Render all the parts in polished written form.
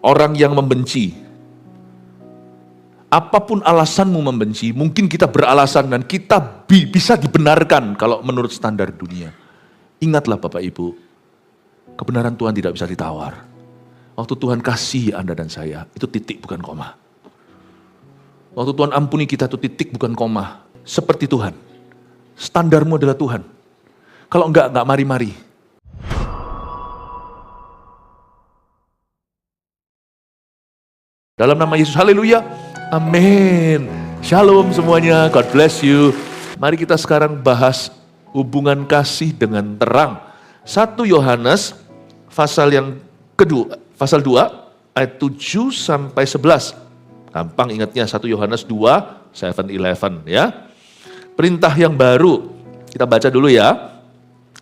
orang yang membenci. Apapun alasanmu membenci, mungkin kita beralasan dan kita bisa dibenarkan kalau menurut standar dunia. Ingatlah Bapak Ibu, kebenaran Tuhan tidak bisa ditawar. Waktu Tuhan kasih Anda dan saya, itu titik bukan koma. Waktu Tuhan ampuni kita itu titik bukan koma. Seperti Tuhan. Standarmu adalah Tuhan. Kalau enggak mari-mari. Dalam nama Yesus, haleluya. Amin. Shalom semuanya, God bless you. Mari kita sekarang bahas hubungan kasih dengan terang. 1 Yohanes pasal yang kedua, pasal 2 ayat 7 sampai 11. Gampang ingatnya 1 Yohanes 2, 7-11 ya. Perintah yang baru, kita baca dulu ya.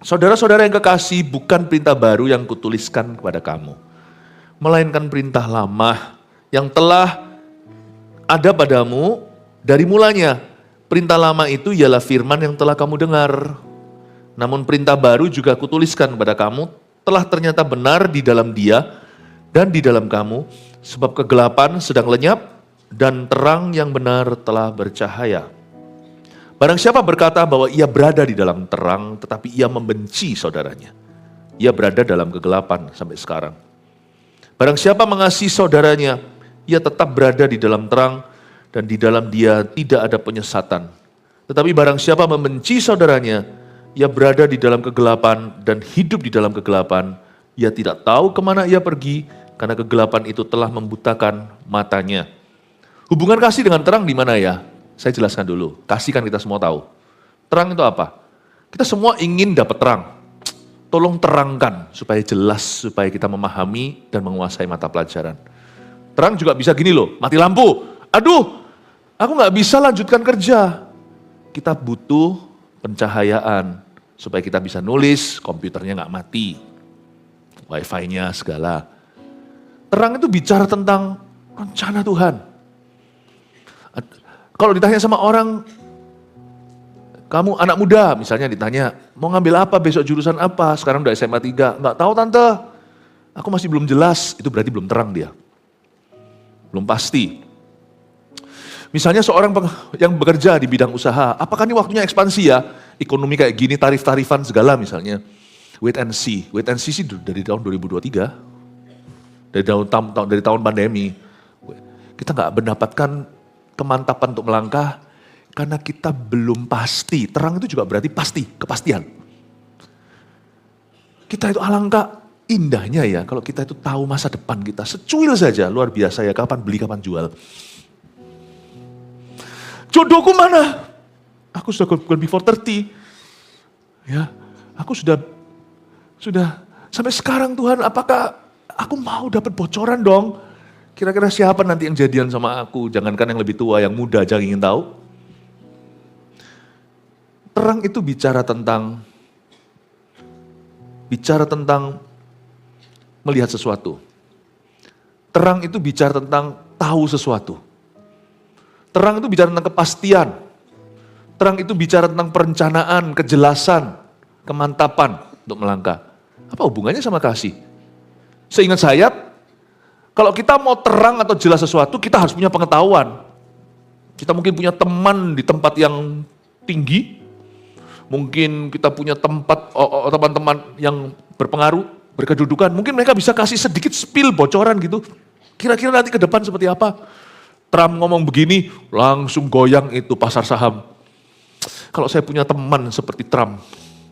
Saudara-saudara yang kekasih, bukan perintah baru yang kutuliskan kepada kamu, melainkan perintah lama yang telah ada padamu dari mulanya. Perintah lama itu ialah firman yang telah kamu dengar. Namun perintah baru juga kutuliskan kepada kamu, telah ternyata benar di dalam Dia dan di dalam kamu, sebab kegelapan sedang lenyap dan terang yang benar telah bercahaya. Barang siapa berkata bahwa ia berada di dalam terang, tetapi ia membenci saudaranya, ia berada dalam kegelapan sampai sekarang. Barang siapa mengasihi saudaranya, ia tetap berada di dalam terang, dan di dalam dia tidak ada penyesatan. Tetapi barang siapa membenci saudaranya, ia berada di dalam kegelapan dan hidup di dalam kegelapan. Ia tidak tahu kemana ia pergi, karena kegelapan itu telah membutakan matanya. Hubungan kasih dengan terang di mana ya? Saya jelaskan dulu. Kasih kan kita semua tahu. Terang itu apa? Kita semua ingin dapat terang. Tolong terangkan supaya jelas, supaya kita memahami dan menguasai mata pelajaran. Terang juga bisa gini loh, mati lampu. Aduh, aku gak bisa lanjutkan kerja. Kita butuh pencahayaan supaya kita bisa nulis, komputernya gak mati. Wifi-nya segala. Terang itu bicara tentang rencana Tuhan. Kalau ditanya sama orang, kamu anak muda misalnya ditanya, mau ngambil apa besok, jurusan apa? Sekarang udah SMA 3, gak tahu tante. Aku masih belum jelas, itu berarti belum terang dia. Belum pasti. Misalnya seorang yang bekerja di bidang usaha, apakah ini waktunya ekspansi ya? Ekonomi kayak gini, tarif-tarifan segala misalnya. Wait and see sih dari tahun 2023. Dari tahun pandemi. Kita gak mendapatkan kemantapan untuk melangkah, karena kita belum pasti. Terang itu juga berarti pasti, kepastian. Kita itu alangkah indahnya ya, kalau kita itu tahu masa depan kita, secuil saja, luar biasa ya, kapan beli, kapan jual. Jodohku mana? Aku sudah bukan before 30. Ya, aku sudah sampai sekarang Tuhan, apakah aku mau dapat bocoran dong? Kira-kira siapa nanti yang jadian sama aku? Jangankan yang lebih tua, yang muda aja ingin tahu. Terang itu bicara tentang melihat sesuatu. Terang itu bicara tentang tahu sesuatu. Terang itu bicara tentang kepastian. Terang itu bicara tentang perencanaan, kejelasan, kemantapan untuk melangkah. Apa hubungannya sama kasih? Seingat saya, kalau kita mau terang atau jelas sesuatu, kita harus punya pengetahuan. Kita mungkin punya teman di tempat yang tinggi, mungkin kita punya teman-teman yang berpengaruh, berkedudukan, mungkin mereka bisa kasih sedikit spill, bocoran gitu. Kira-kira nanti ke depan seperti apa? Trump ngomong begini, langsung goyang itu pasar saham. Kalau saya punya teman seperti Trump,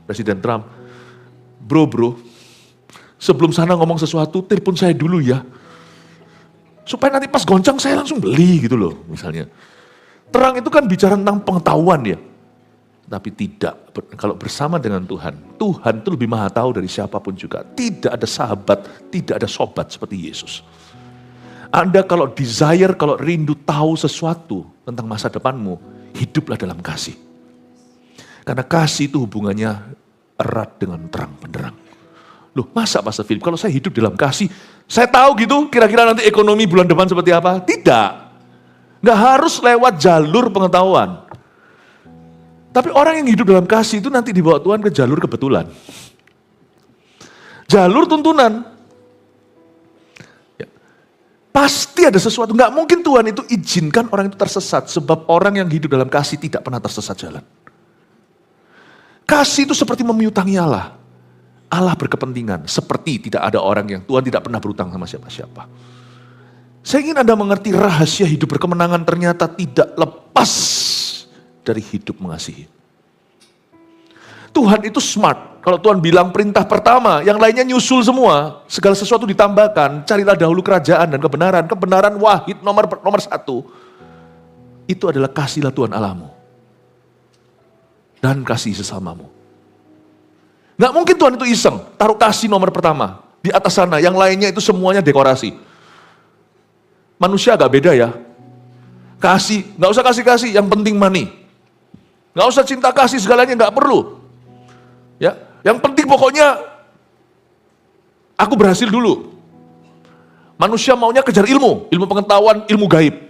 Presiden Trump, bro, sebelum sana ngomong sesuatu, telepon saya dulu ya. Supaya nanti pas goncang saya langsung beli gitu loh misalnya. Terang itu kan bicara tentang pengetahuan ya. Tapi tidak, kalau bersama dengan Tuhan, Tuhan itu lebih maha tahu dari siapapun juga. Tidak ada sahabat, tidak ada sobat seperti Yesus. Anda kalau desire, kalau rindu tahu sesuatu tentang masa depanmu, hiduplah dalam kasih. Karena kasih itu hubungannya erat dengan terang benderang. Loh masa Pastor Philip, kalau saya hidup dalam kasih, saya tahu gitu kira-kira nanti ekonomi bulan depan seperti apa? Tidak. Nggak harus lewat jalur pengetahuan. Tapi orang yang hidup dalam kasih itu nanti dibawa Tuhan ke jalur kebetulan. Jalur tuntunan. Ya. Pasti ada sesuatu. Nggak mungkin Tuhan itu izinkan orang itu tersesat. Sebab orang yang hidup dalam kasih tidak pernah tersesat jalan. Kasih itu seperti memiutangi Allah. Allah berkepentingan. Seperti tidak ada orang yang Tuhan tidak pernah berutang sama siapa-siapa. Saya ingin Anda mengerti rahasia hidup berkemenangan ternyata tidak lepas dari hidup mengasihi. Tuhan itu smart. Kalau Tuhan bilang perintah pertama, yang lainnya nyusul semua. Segala sesuatu ditambahkan, carilah dahulu kerajaan dan kebenaran. Kebenaran wahid nomor satu. Itu adalah kasihlah Tuhan Allahmu. Dan kasih sesamamu. Nggak mungkin Tuhan itu iseng, taruh kasih nomor pertama. Di atas sana, yang lainnya itu semuanya dekorasi. Manusia agak beda ya. Kasih, nggak usah kasih-kasih, yang penting money. Nggak usah cinta kasih, segalanya nggak perlu. Ya, yang penting pokoknya aku berhasil dulu. Manusia maunya kejar ilmu pengetahuan, ilmu gaib.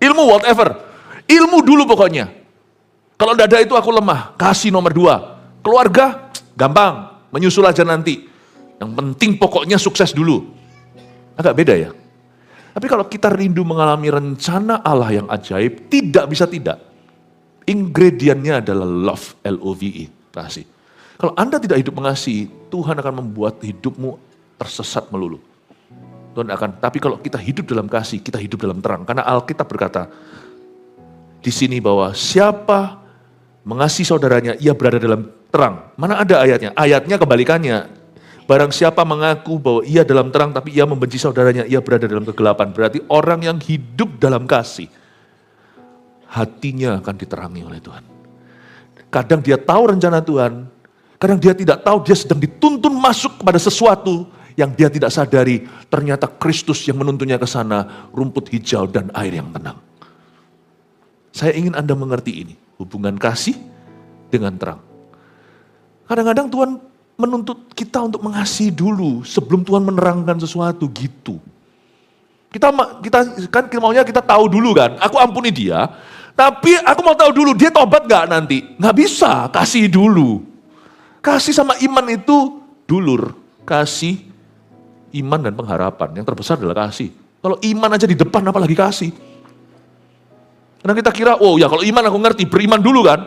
Ilmu whatever. Ilmu dulu pokoknya. Kalau dada itu aku lemah, kasih nomor 2. Keluarga, gampang, menyusul aja nanti. Yang penting pokoknya sukses dulu. Agak beda ya. Tapi kalau kita rindu mengalami rencana Allah yang ajaib, tidak bisa tidak. Ingredientnya adalah love, L-O-V-E, kasih. Kalau Anda tidak hidup mengasihi, Tuhan akan membuat hidupmu tersesat melulu. Tuhan akan, tapi kalau kita hidup dalam kasih, kita hidup dalam terang. Karena Alkitab berkata di sini bahwa siapa mengasihi saudaranya, ia berada dalam terang. Mana ada ayatnya? Ayatnya kebalikannya. Barang siapa mengaku bahwa ia dalam terang, tapi ia membenci saudaranya, ia berada dalam kegelapan. Berarti orang yang hidup dalam kasih, hatinya akan diterangi oleh Tuhan. Kadang dia tahu rencana Tuhan, kadang dia tidak tahu, dia sedang dituntun masuk kepada sesuatu yang dia tidak sadari. Ternyata Kristus yang menuntunnya ke sana, rumput hijau dan air yang tenang. Saya ingin Anda mengerti ini, hubungan kasih dengan terang. Kadang-kadang Tuhan menuntut kita untuk mengasihi dulu sebelum Tuhan menerangkan sesuatu gitu. Kita kan maunya kita tahu dulu kan, aku ampuni dia, tapi aku mau tahu dulu dia tobat gak nanti? Gak bisa, kasih dulu. Kasih sama iman itu dulur. Kasih, iman dan pengharapan. Yang terbesar adalah kasih. Kalau iman aja di depan apalagi kasih. Karena kita kira, oh ya kalau iman aku ngerti, beriman dulu kan.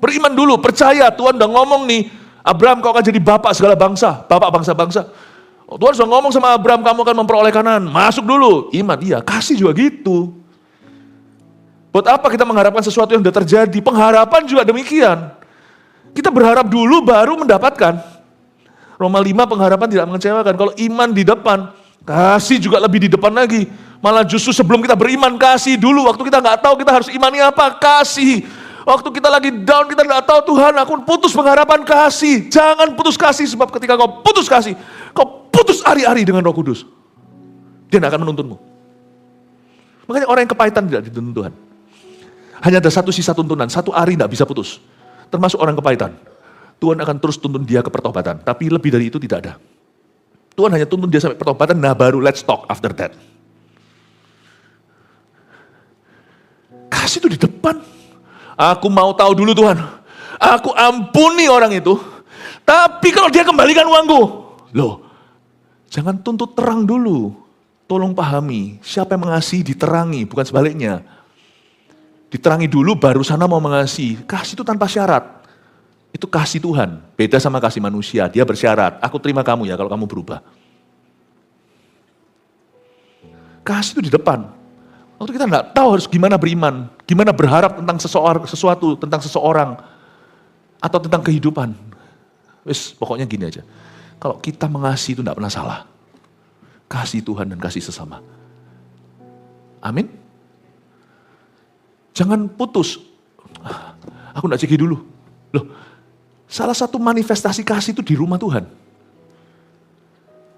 Beriman dulu, percaya Tuhan udah ngomong nih, Abraham kau akan jadi bapak segala bangsa, bapak bangsa-bangsa. Oh, Tuhan sudah ngomong sama Abraham, kamu akan memperoleh Kanaan. Masuk dulu, iman, iya. Kasih juga gitu. Buat apa kita mengharapkan sesuatu yang sudah terjadi? Pengharapan juga demikian. Kita berharap dulu baru mendapatkan. Roma 5 pengharapan tidak mengecewakan. Kalau iman di depan, kasih juga lebih di depan lagi. Malah justru sebelum kita beriman, kasih dulu. Waktu kita nggak tahu kita harus imani apa, kasih. Waktu kita lagi down, kita nggak tahu Tuhan, aku putus pengharapan, kasih. Jangan putus kasih, sebab ketika kau putus kasih, kau putus ari-ari dengan Roh Kudus. Dia tidak akan menuntunmu. Makanya orang yang kepahitan tidak dituntun Tuhan. Hanya ada satu sisa tuntunan, satu ari tidak bisa putus. Termasuk orang kepahitan. Tuhan akan terus tuntun dia ke pertobatan. Tapi lebih dari itu tidak ada. Tuhan hanya tuntun dia sampai pertobatan, nah baru let's talk after that. Kasih itu di depan. Aku mau tahu dulu Tuhan. Aku ampuni orang itu. Tapi kalau dia kembalikan uangku. Loh, jangan tuntut terang dulu. Tolong pahami, siapa yang mengasihi diterangi, bukan sebaliknya. Diterangi dulu baru sana mau mengasihi. Kasih itu tanpa syarat. Itu kasih Tuhan. Beda sama kasih manusia, dia bersyarat. Aku terima kamu ya kalau kamu berubah. Kasih itu di depan. Waktu kita nggak tahu harus gimana beriman, gimana berharap tentang sesuatu, tentang seseorang, atau tentang kehidupan. Wis, pokoknya gini aja. Kalau kita mengasihi itu nggak pernah salah. Kasih Tuhan dan kasih sesama. Amin. Jangan putus. Aku nggak ceki dulu. Loh, salah satu manifestasi kasih itu di rumah Tuhan.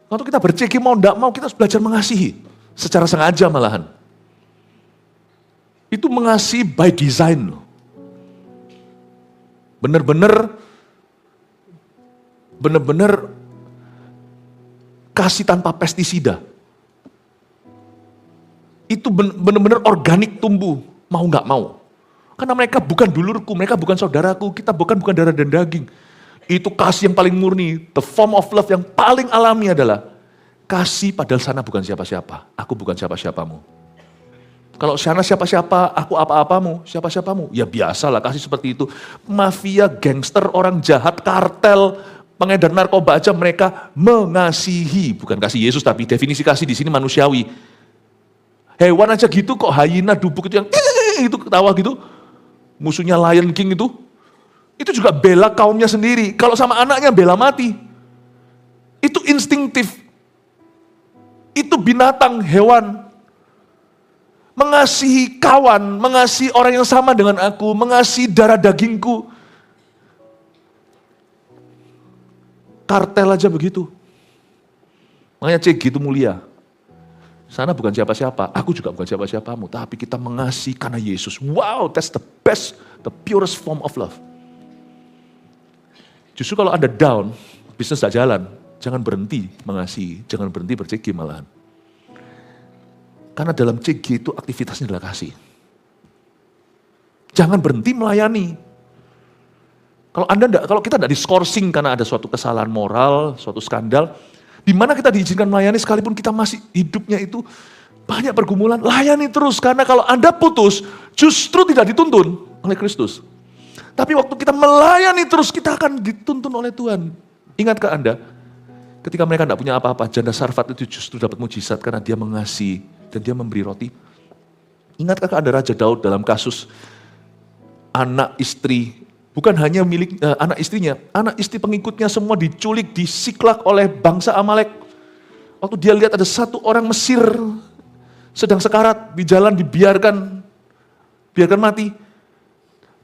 Waktu kita berceki mau nggak mau kita harus belajar mengasihi, secara sengaja malahan. Itu mengasihi by design loh. Bener-bener kasih tanpa pestisida. Itu bener-bener organik tumbuh, mau nggak mau. Karena mereka bukan dulurku, mereka bukan saudaraku, kita bukan darah dan daging. Itu kasih yang paling murni, the form of love yang paling alami adalah Kasih padahal sana bukan siapa-siapa. Aku bukan siapa-siapamu. Kalau sana siapa-siapa, aku apa-apamu, siapa-siapamu. Ya biasalah kasih seperti itu. Mafia, gangster, orang jahat, kartel, pengedar narkoba aja mereka mengasihi. Bukan kasih Yesus, tapi definisi kasih di sini manusiawi. Hewan aja gitu kok, hyena, dubuk itu yang itu ketawa gitu. Musuhnya Lion King itu juga bela kaumnya sendiri. Kalau sama anaknya bela mati. Itu instingtif. Itu binatang, hewan. Mengasihi kawan, mengasihi orang yang sama dengan aku, mengasihi darah dagingku. Kartel aja begitu. Makanya CG itu mulia. Sana bukan siapa-siapa, aku juga bukan siapa-siapamu, tapi kita mengasihi karena Yesus. Wow, that's the best, the purest form of love. Justru kalau Anda down, bisnis tak jalan, jangan berhenti mengasihi, jangan berhenti ber-CG malahan. Karena dalam CG itu aktivitasnya adalah kasih. Jangan berhenti melayani. Kalau kita tidak diskorsing karena ada suatu kesalahan moral, suatu skandal, di mana kita diizinkan melayani sekalipun kita masih hidupnya itu banyak pergumulan, layani terus. Karena kalau Anda putus, justru tidak dituntun oleh Kristus. Tapi waktu kita melayani terus, kita akan dituntun oleh Tuhan. Ingatkah Anda, ketika mereka tidak punya apa-apa, janda Sarfat itu justru dapat mujizat karena dia mengasihi dan dia memberi roti. Ingatkah Anda Raja Daud dalam kasus anak istri, bukan hanya milik anak istrinya, anak istri pengikutnya semua diculik, disiklak oleh bangsa Amalek. Waktu dia lihat ada satu orang Mesir sedang sekarat di jalan, biarkan mati.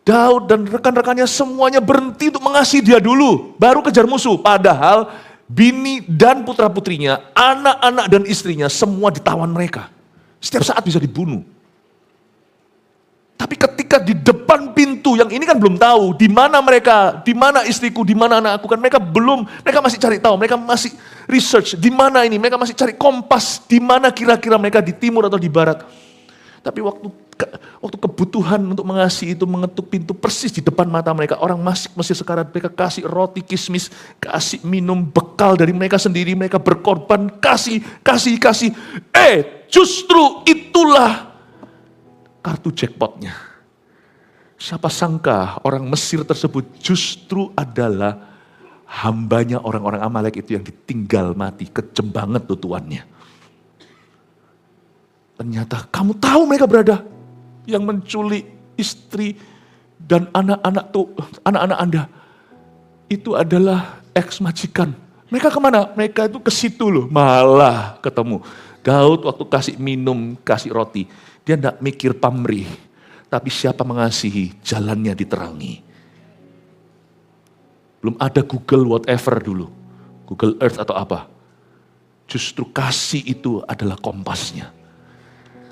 Daud dan rekan-rekannya semuanya berhenti untuk mengasihi dia dulu, baru kejar musuh. Padahal bini dan putra-putrinya, anak-anak dan istrinya semua ditawan mereka. Setiap saat bisa dibunuh. Tapi ketika di depan pintu, yang ini kan belum tahu di mana mereka, di mana istriku, di mana anakku, kan mereka masih cari tahu, mereka masih research di mana ini, mereka masih cari kompas di mana kira-kira mereka, di timur atau di barat. Tapi waktu kebutuhan untuk mengasihi itu mengetuk pintu persis di depan mata mereka, orang masih sekarat, mereka kasih roti kismis, kasih minum bekal dari mereka sendiri, mereka berkorban, kasih. Justru itulah kartu jackpotnya. Siapa sangka orang Mesir tersebut justru adalah hambanya orang-orang Amalek itu yang ditinggal mati, kejem banget tuh tuannya. Ternyata kamu tahu mereka berada yang menculik istri dan anak-anak Anda itu adalah ex majikan. Mereka kemana? Mereka itu ke situ loh, malah ketemu. Daud waktu kasih minum, kasih roti, dia tidak mikir pamrih, tapi siapa mengasihi, jalannya diterangi. Belum ada Google whatever dulu, Google Earth atau apa. Justru kasih itu adalah kompasnya.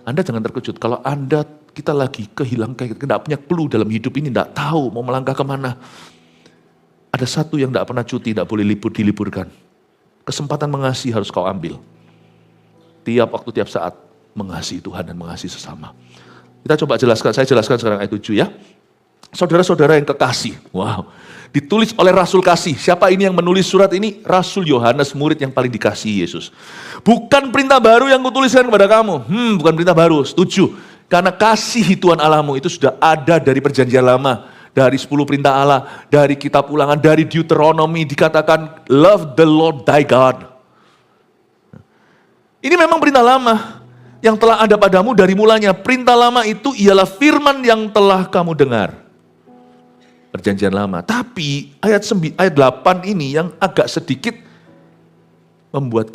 Anda jangan terkejut kalau kita lagi kehilangan, tidak punya clue dalam hidup ini, tidak tahu mau melangkah kemana. Ada satu yang tidak pernah cuti, tidak boleh diliburkan. Kesempatan mengasihi harus kau ambil. Tiap waktu, tiap saat mengasihi Tuhan dan mengasihi sesama. Kita coba saya jelaskan sekarang ayat 7 ya. Saudara-saudara yang kekasih, wow. Ditulis oleh Rasul Kasih. Siapa ini yang menulis surat ini? Rasul Yohanes, murid yang paling dikasihi Yesus. Bukan perintah baru yang kutuliskan kepada kamu. Bukan perintah baru, setuju. Karena kasih Tuhan Allahmu itu sudah ada dari perjanjian lama. Dari 10 perintah Allah, dari kitab ulangan, dari Deuteronomy dikatakan, love the Lord thy God. Ini memang perintah lama yang telah ada padamu dari mulanya. Perintah lama itu ialah firman yang telah kamu dengar. Perjanjian lama. Tapi ayat 8 ini yang agak sedikit membuat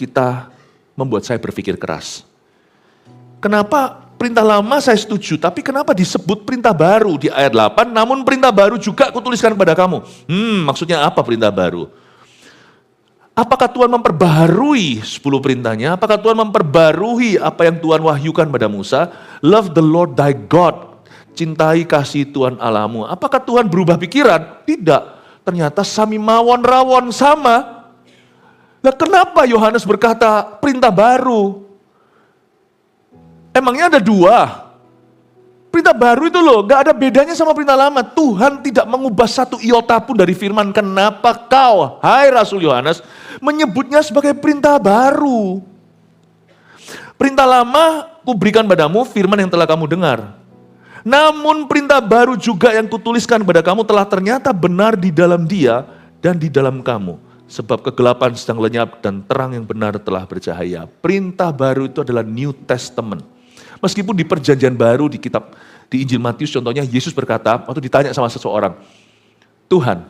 saya berpikir keras. Kenapa perintah lama saya setuju, tapi kenapa disebut perintah baru di ayat 8, namun perintah baru juga kutuliskan kepada kamu. Maksudnya apa perintah baru? Apakah Tuhan memperbaharui 10 perintahnya? Apakah Tuhan memperbarui apa yang Tuhan wahyukan pada Musa? Love the Lord thy God. Cintai kasih Tuhan Allahmu. Apakah Tuhan berubah pikiran? Tidak. Ternyata sami mawon rawon sama. Nah, kenapa Yohanes berkata perintah baru? Emangnya ada 2? Perintah baru itu loh, gak ada bedanya sama perintah lama. Tuhan tidak mengubah satu iota pun dari firman. Kenapa kau, hai Rasul Yohanes, menyebutnya sebagai perintah baru? Perintah lama kuberikan padamu firman yang telah kamu dengar. Namun perintah baru juga yang kutuliskan kepada kamu telah ternyata benar di dalam dia dan di dalam kamu. Sebab kegelapan sedang lenyap dan terang yang benar telah bercahaya. Perintah baru itu adalah New Testament. Meskipun di perjanjian baru di Injil Matius contohnya Yesus berkata, waktu ditanya sama seseorang, Tuhan,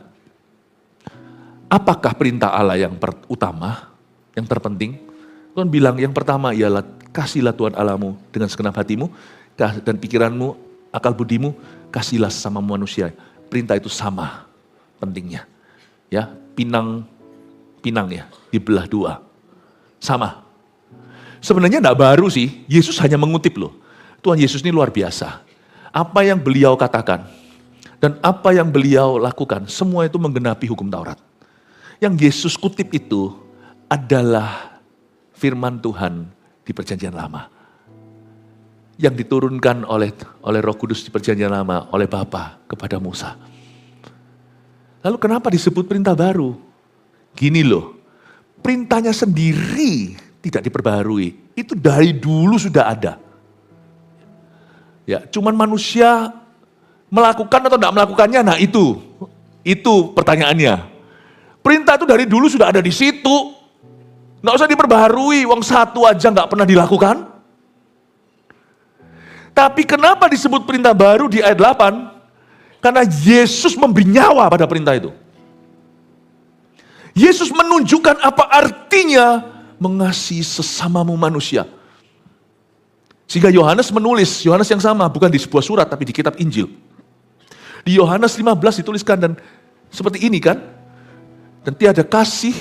apakah perintah Allah yang utama, yang terpenting? Tuhan bilang yang pertama ialah kasihlah Tuhan Allahmu dengan segenap hatimu dan pikiranmu, akal budimu, kasihlah sama manusia. Perintah itu sama pentingnya. Ya, pinang ya, dibelah dua. Sama. Sebenarnya enggak baru sih, Yesus hanya mengutip loh. Tuhan Yesus ini luar biasa. Apa yang beliau katakan dan apa yang beliau lakukan, semua itu menggenapi hukum Taurat. Yang Yesus kutip itu adalah firman Tuhan di perjanjian lama. Yang diturunkan oleh Roh Kudus di perjanjian lama, oleh Bapa kepada Musa. Lalu kenapa disebut perintah baru? Gini loh, perintahnya sendiri tidak diperbaharui. Itu dari dulu sudah ada. Ya, cuman manusia melakukan atau tidak melakukannya, nah itu pertanyaannya. Perintah itu dari dulu sudah ada di situ. Nggak usah diperbaharui, wong satu aja nggak pernah dilakukan. Tapi kenapa disebut perintah baru di ayat 8? Karena Yesus memberi nyawa pada perintah itu. Yesus menunjukkan apa artinya mengasihi sesamamu manusia. Sehingga Yohanes menulis, Yohanes yang sama, bukan di sebuah surat tapi di kitab Injil. Di Yohanes 15 dituliskan dan seperti ini kan. Dan tiada kasih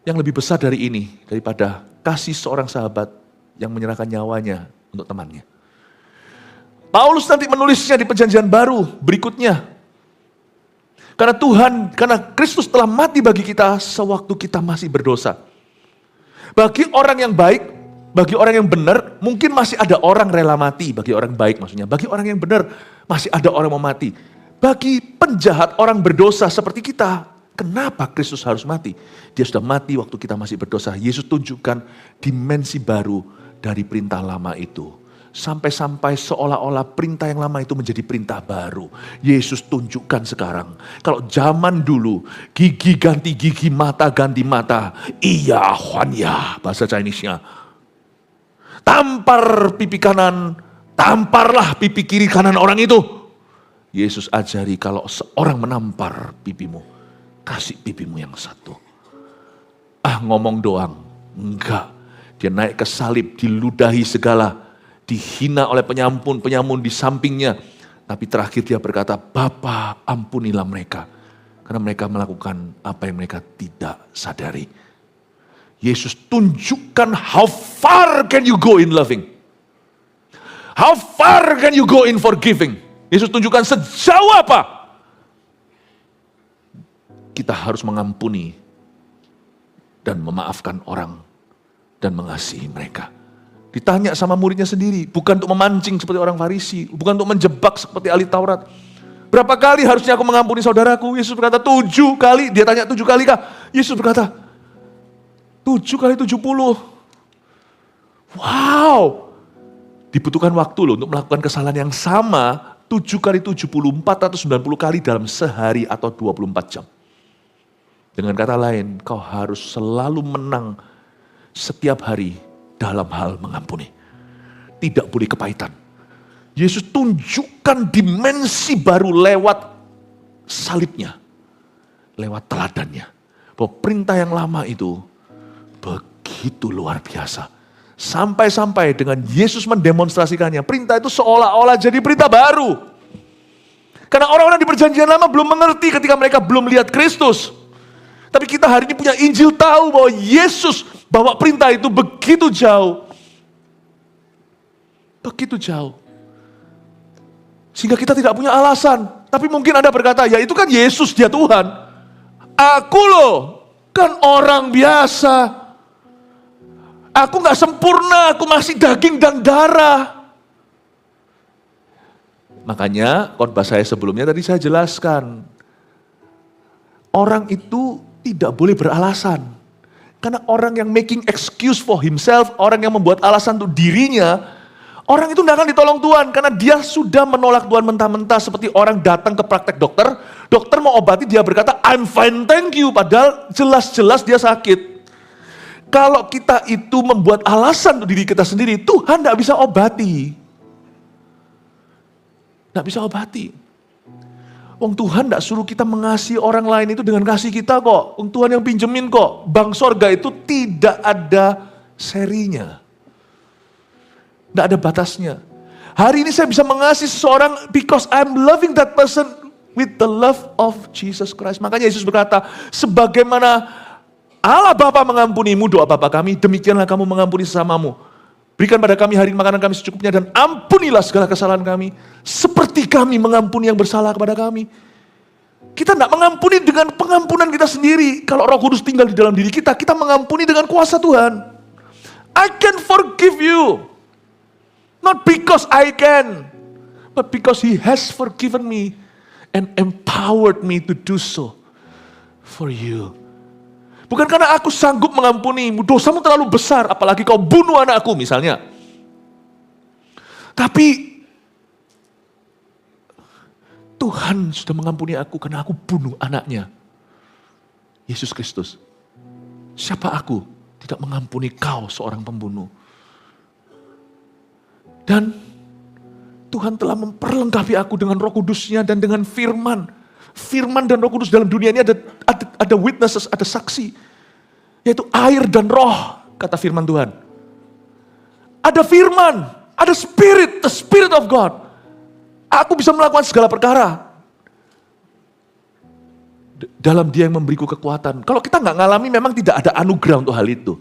yang lebih besar dari ini, daripada kasih seorang sahabat yang menyerahkan nyawanya untuk temannya. Paulus nanti menulisnya di perjanjian baru berikutnya. Karena Kristus telah mati bagi kita sewaktu kita masih berdosa. Bagi orang yang baik, bagi orang yang benar, mungkin masih ada orang rela mati. Bagi orang baik maksudnya. Bagi orang yang benar, masih ada orang mau mati. Bagi penjahat, orang berdosa seperti kita, kenapa Kristus harus mati? Dia sudah mati waktu kita masih berdosa. Yesus tunjukkan dimensi baru dari perintah lama itu. Sampai-sampai seolah-olah perintah yang lama itu menjadi perintah baru. Yesus tunjukkan sekarang. Kalau zaman dulu, gigi ganti gigi, mata ganti mata. Iya, Huanya, bahasa Chinese-nya. Tampar pipi kanan, tamparlah pipi kiri kanan orang itu. Yesus ajari kalau seorang menampar pipimu, kasih pipimu yang satu. Ngomong doang. Enggak. Dia naik ke salib, diludahi segala. Dihina oleh penyamun di sampingnya. Tapi terakhir dia berkata, Bapa ampunilah mereka. Karena mereka melakukan apa yang mereka tidak sadari. Yesus tunjukkan how far can you go in loving. How far can you go in forgiving. Yesus tunjukkan sejauh apa kita harus mengampuni dan memaafkan orang dan mengasihi mereka. Ditanya sama muridnya sendiri, bukan untuk memancing seperti orang Farisi, bukan untuk menjebak seperti ahli Taurat. Berapa kali harusnya aku mengampuni saudaraku? Yesus berkata 7 kali. Dia tanya 7 kali kah? Yesus berkata 7 kali 70. Wow. Dibutuhkan waktu loh untuk melakukan kesalahan yang sama 7 kali 70, 490 kali dalam sehari atau 24 jam. Dengan kata lain, kau harus selalu menang setiap hari dalam hal mengampuni. Tidak boleh kepahitan. Yesus tunjukkan dimensi baru lewat salibnya. Lewat teladannya. Bahwa perintah yang lama itu begitu luar biasa. Sampai-sampai dengan Yesus mendemonstrasikannya. Perintah itu seolah-olah jadi perintah baru. Karena orang-orang di perjanjian lama belum mengerti ketika mereka belum lihat Kristus. Tapi kita hari ini punya Injil tahu bahwa Yesus bawa perintah itu begitu jauh. Begitu jauh. Sehingga kita tidak punya alasan. Tapi mungkin Anda berkata, ya itu kan Yesus, dia Tuhan. Aku loh, kan orang biasa. Aku gak sempurna, aku masih daging dan darah. Makanya khotbah saya sebelumnya tadi saya jelaskan. Orang itu tidak boleh beralasan. Karena orang yang making excuse for himself, orang yang membuat alasan untuk dirinya, orang itu tidak akan ditolong Tuhan. Karena dia sudah menolak Tuhan mentah-mentah. Seperti orang datang ke praktek dokter, dokter mau obati, dia berkata, I'm fine, thank you. Padahal jelas-jelas dia sakit. Kalau kita itu membuat alasan untuk diri kita sendiri, Tuhan tidak bisa obati. Tidak bisa obati. Wong Tuhan tidak suruh kita mengasihi orang lain itu dengan kasih kita kok. Wong Tuhan yang pinjemin kok. Bank sorga itu tidak ada serinya. Tidak ada batasnya. Hari ini saya bisa mengasihi seseorang because I'm loving that person with the love of Jesus Christ. Makanya Yesus berkata, sebagaimana Allah Bapa mengampunimu, doa Bapa kami, demikianlah kamu mengampuni sesamamu. Berikan pada kami hari makanan kami secukupnya dan ampunilah segala kesalahan kami. Seperti kami mengampuni yang bersalah kepada kami. Kita tidak mengampuni dengan pengampunan kita sendiri. Kalau Roh Kudus tinggal di dalam diri kita, kita mengampuni dengan kuasa Tuhan. I can forgive you. Not because I can, but because He has forgiven me and empowered me to do so for you. Bukan karena aku sanggup mengampunimu, dosamu terlalu besar, apalagi kau bunuh anakku misalnya. Tapi Tuhan sudah mengampuni aku karena aku bunuh anaknya. Yesus Kristus. Siapa aku tidak mengampuni kau seorang pembunuh? Dan Tuhan telah memperlengkapi aku dengan Roh Kudus-Nya dan dengan firman. Firman dan Roh Kudus dalam dunia ini ada witnesses, ada saksi. Yaitu air dan roh, kata firman Tuhan. Ada firman, ada spirit, the spirit of God. Aku bisa melakukan segala perkara. Dalam Dia yang memberiku kekuatan. Kalau kita nggak ngalami, memang tidak ada anugerah untuk hal itu.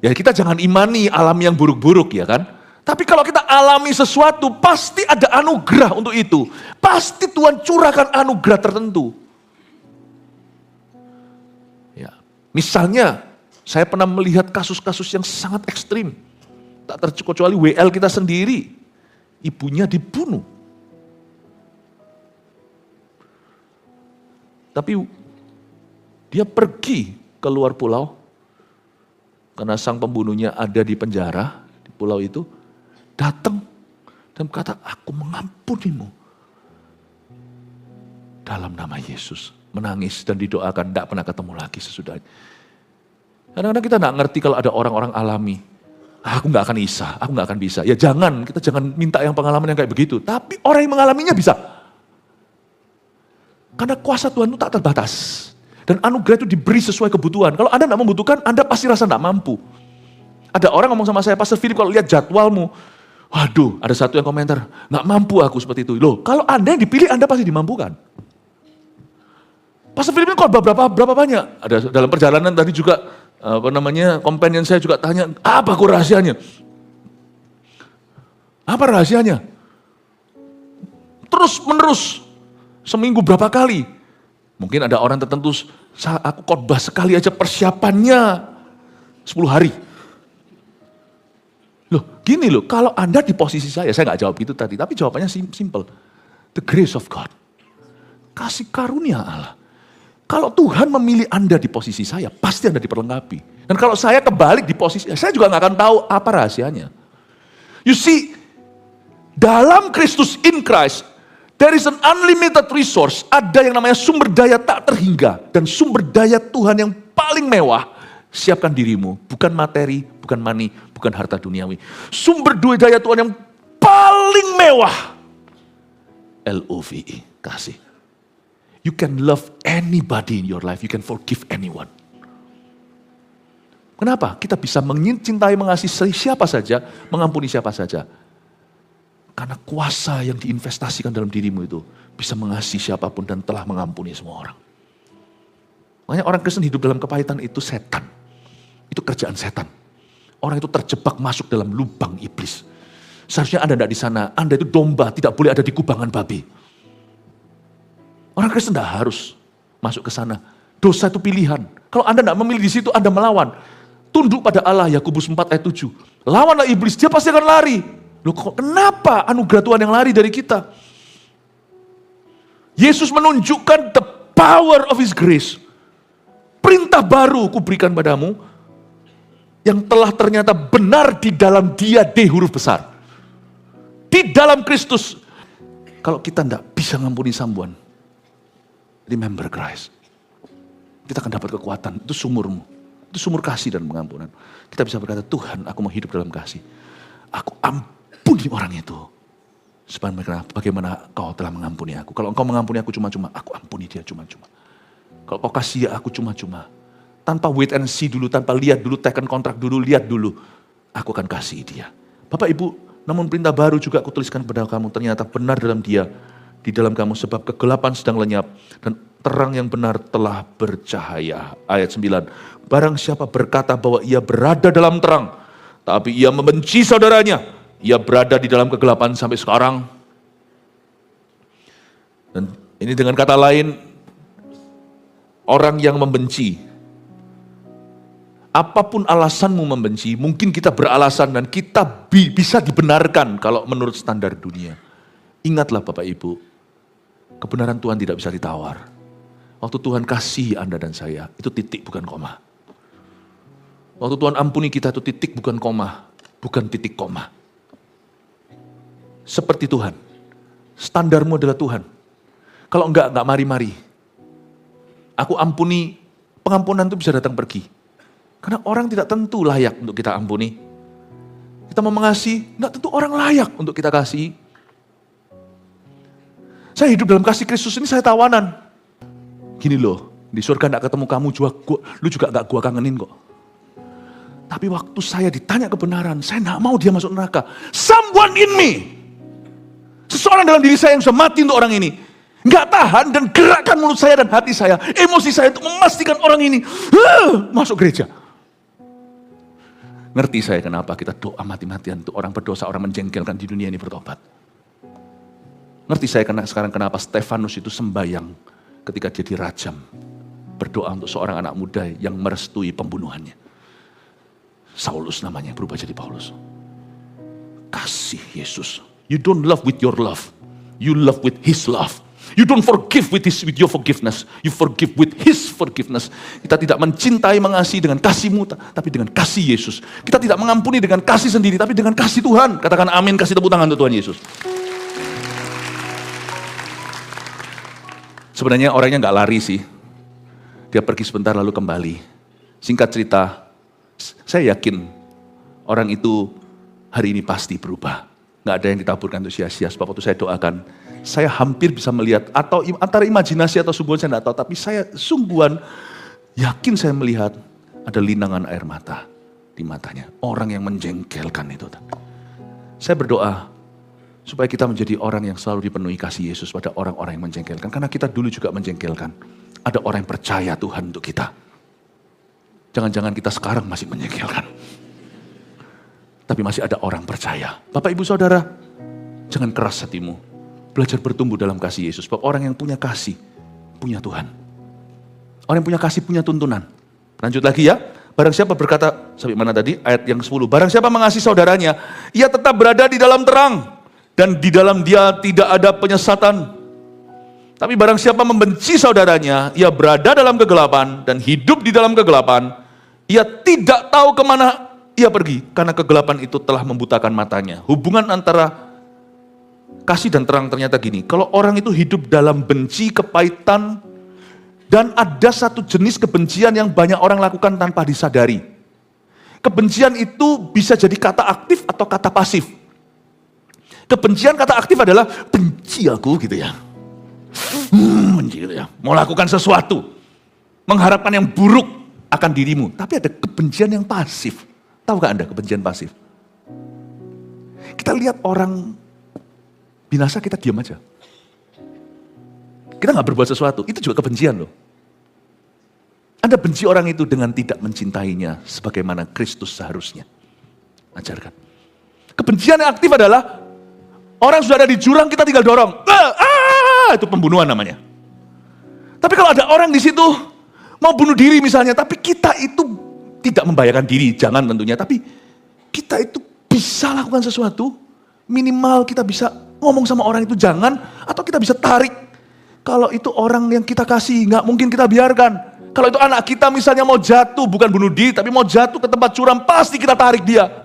Ya kita jangan imani alam yang buruk-buruk ya kan. Tapi kalau kita alami sesuatu, pasti ada anugerah untuk itu. Pasti Tuhan curahkan anugerah tertentu. Ya, misalnya, saya pernah melihat kasus-kasus yang sangat ekstrim. Tak terkecuali WL kita sendiri. Ibunya dibunuh. Tapi dia pergi ke luar pulau. Karena sang pembunuhnya ada di penjara, di pulau itu. Datang dan berkata, aku mengampunimu. Dalam nama Yesus. Menangis dan didoakan, tidak pernah ketemu lagi sesudahnya. Kadang-kadang kita tidak ngerti kalau ada orang-orang alami. Aku nggak akan bisa, aku nggak akan bisa. Ya jangan, kita jangan minta yang pengalaman yang kayak begitu. Tapi orang yang mengalaminya bisa. Karena kuasa Tuhan itu tak terbatas. Dan anugerah itu diberi sesuai kebutuhan. Kalau Anda tidak membutuhkan, Anda pasti rasa tidak mampu. Ada orang ngomong sama saya, Pastor Philip kalau lihat jadwalmu, waduh, ada satu yang komentar, nggak mampu aku seperti itu. Loh, kalau Anda yang dipilih, Anda pasti dimampukan. Pastor Philip ini khotbah berapa banyak? Ada dalam perjalanan tadi juga, companion saya juga tanya, apa kok rahasianya? Apa rahasianya? Terus menerus, seminggu berapa kali? Mungkin ada orang tertentu, aku khotbah sekali aja persiapannya 10 hari. Loh, gini loh, kalau Anda di posisi saya nggak jawab gitu tadi, tapi jawabannya simple. The grace of God. Kasih karunia Allah. Kalau Tuhan memilih Anda di posisi saya, pasti Anda diperlengkapi. Dan kalau saya kebalik di posisi, saya juga nggak akan tahu apa rahasianya. You see, dalam Kristus, in Christ, there is an unlimited resource. Ada yang namanya sumber daya tak terhingga. Dan sumber daya Tuhan yang paling mewah, siapkan dirimu. Bukan materi, bukan money, bukan harta duniawi. Sumber daya Tuhan yang paling mewah. LOVE, kasih. You can love anybody in your life, you can forgive anyone. Kenapa? Kita bisa mencintai, mengasihi siapa saja, mengampuni siapa saja. Karena kuasa yang diinvestasikan dalam dirimu itu bisa mengasihi siapapun dan telah mengampuni semua orang. Makanya orang Kristen hidup dalam kepahitan itu setan. Itu kerjaan setan. Orang itu terjebak masuk dalam lubang iblis. Seharusnya Anda tidak di sana. Anda itu domba, tidak boleh ada di kubangan babi. Orang Kristen tidak harus masuk ke sana. Dosa itu pilihan. Kalau Anda tidak memilih di situ, Anda melawan. Tunduk pada Allah, Yakobus 4 ayat 7. Lawanlah iblis, dia pasti akan lari. Loh kok kenapa anugerah Tuhan yang lari dari kita? Yesus menunjukkan the power of His grace. Perintah baru kuberikan padamu, yang telah ternyata benar di dalam Dia, D huruf besar. Di dalam Kristus. Kalau kita tidak bisa ngampuni sambuan, remember Christ. Kita akan dapat kekuatan, itu sumurmu. Itu sumur kasih dan pengampunan. Kita bisa berkata, Tuhan aku mau hidup dalam kasih. Aku ampuni orang itu. Sebagaimana bagaimana kau telah mengampuni aku. Kalau engkau mengampuni aku cuma-cuma, aku ampuni dia cuma-cuma. Kalau kau kasih aku cuma-cuma, tanpa wait and see dulu, tanpa lihat dulu, tekan kontrak dulu, lihat dulu, aku akan kasih dia. Bapak Ibu, namun perintah baru juga aku tuliskan kepada kamu, ternyata benar dalam Dia, di dalam kamu, sebab kegelapan sedang lenyap, dan terang yang benar telah bercahaya. Ayat 9, barang siapa berkata bahwa ia berada dalam terang, tapi ia membenci saudaranya, ia berada di dalam kegelapan sampai sekarang. Dan ini dengan kata lain, orang yang membenci, apapun alasanmu membenci, mungkin kita beralasan dan kita bisa dibenarkan kalau menurut standar dunia. Ingatlah Bapak Ibu, kebenaran Tuhan tidak bisa ditawar. Waktu Tuhan kasih Anda dan saya, itu titik bukan koma. Waktu Tuhan ampuni kita, itu titik bukan koma, bukan titik koma. Seperti Tuhan, standarmu adalah Tuhan. Kalau enggak mari-mari. Aku ampuni, pengampunan itu bisa datang pergi. Karena orang tidak tentu layak untuk kita ampuni. Kita mau mengasihi, enggak tentu orang layak untuk kita kasih. Saya hidup dalam kasih Kristus ini, saya tawanan. Gini loh, di surga enggak ketemu kamu, lu juga enggak gua kangenin kok. Tapi waktu saya ditanya kebenaran, saya enggak mau dia masuk neraka. Someone in me. Seseorang dalam diri saya yang sudah mati untuk orang ini. Enggak tahan dan gerakkan mulut saya dan hati saya, emosi saya untuk memastikan orang ini masuk gereja. Ngerti saya kenapa kita doa mati-matian untuk orang berdosa, orang menjengkelkan di dunia ini bertobat. Ngerti saya sekarang kenapa Stefanus itu sembayang ketika dia dirajam. Berdoa untuk seorang anak muda yang merestui pembunuhannya. Saulus namanya berubah jadi Paulus. Kasih Yesus. You don't love with your love. You love with His love. You don't forgive with your forgiveness. You forgive with His forgiveness. Kita tidak mencintai, mengasihi dengan kasih-Mu, tapi dengan kasih Yesus. Kita tidak mengampuni dengan kasih sendiri, tapi dengan kasih Tuhan. Katakan amin, kasih tepuk tangan untuk Tuhan Yesus. Sebenarnya orangnya nggak lari sih. Dia pergi sebentar lalu kembali. Singkat cerita, saya yakin orang itu hari ini pasti berubah. Nggak ada yang ditaburkan untuk sia-sia. Sebab waktu saya doakan, saya hampir bisa melihat, atau antara imajinasi atau sungguhan saya tidak tahu, tapi saya sungguhan yakin saya melihat ada linangan air mata di matanya. Orang yang menjengkelkan itu. Saya berdoa supaya kita menjadi orang yang selalu dipenuhi kasih Yesus pada orang-orang yang menjengkelkan. Karena kita dulu juga menjengkelkan. Ada orang yang percaya Tuhan untuk kita. Jangan-jangan kita sekarang masih menjengkelkan. Tapi masih ada orang percaya. Bapak ibu saudara, jangan keras hatimu. Belajar bertumbuh dalam kasih Yesus. Sebab orang yang punya kasih, punya Tuhan. Orang yang punya kasih, punya tuntunan. Lanjut lagi ya. Barang siapa berkata, sampai mana tadi? Ayat yang 10. Barang siapa mengasihi saudaranya, ia tetap berada di dalam terang. Dan di dalam dia tidak ada penyesatan. Tapi barang siapa membenci saudaranya, ia berada dalam kegelapan dan hidup di dalam kegelapan. Ia tidak tahu kemana ia pergi, karena kegelapan itu telah membutakan matanya. Hubungan antara kasih dan terang ternyata gini, kalau orang itu hidup dalam benci, kepahitan, dan ada satu jenis kebencian yang banyak orang lakukan tanpa disadari. Kebencian itu bisa jadi kata aktif atau kata pasif. Kebencian kata aktif adalah benci aku gitu ya. Benci gitu ya. Mau lakukan sesuatu, mengharapkan yang buruk akan dirimu. Tapi ada kebencian yang pasif. Tahukah Anda kebencian pasif? Kita lihat orang binasa, kita diam aja. Kita nggak berbuat sesuatu, itu juga kebencian loh. Anda benci orang itu dengan tidak mencintainya sebagaimana Kristus seharusnya. Ajarkan. Kebencian yang aktif adalah orang sudah ada di jurang, kita tinggal dorong. Itu pembunuhan namanya. Tapi kalau ada orang di situ mau bunuh diri misalnya, tapi kita itu tidak membahayakan diri, jangan tentunya. Tapi kita itu bisa lakukan sesuatu Minimal kita bisa ngomong sama orang itu jangan, atau kita bisa tarik. Kalau itu orang yang kita kasih, nggak mungkin kita biarkan. Kalau itu anak kita misalnya mau jatuh, bukan bunuh diri, tapi mau jatuh ke tempat curam, pasti kita tarik dia.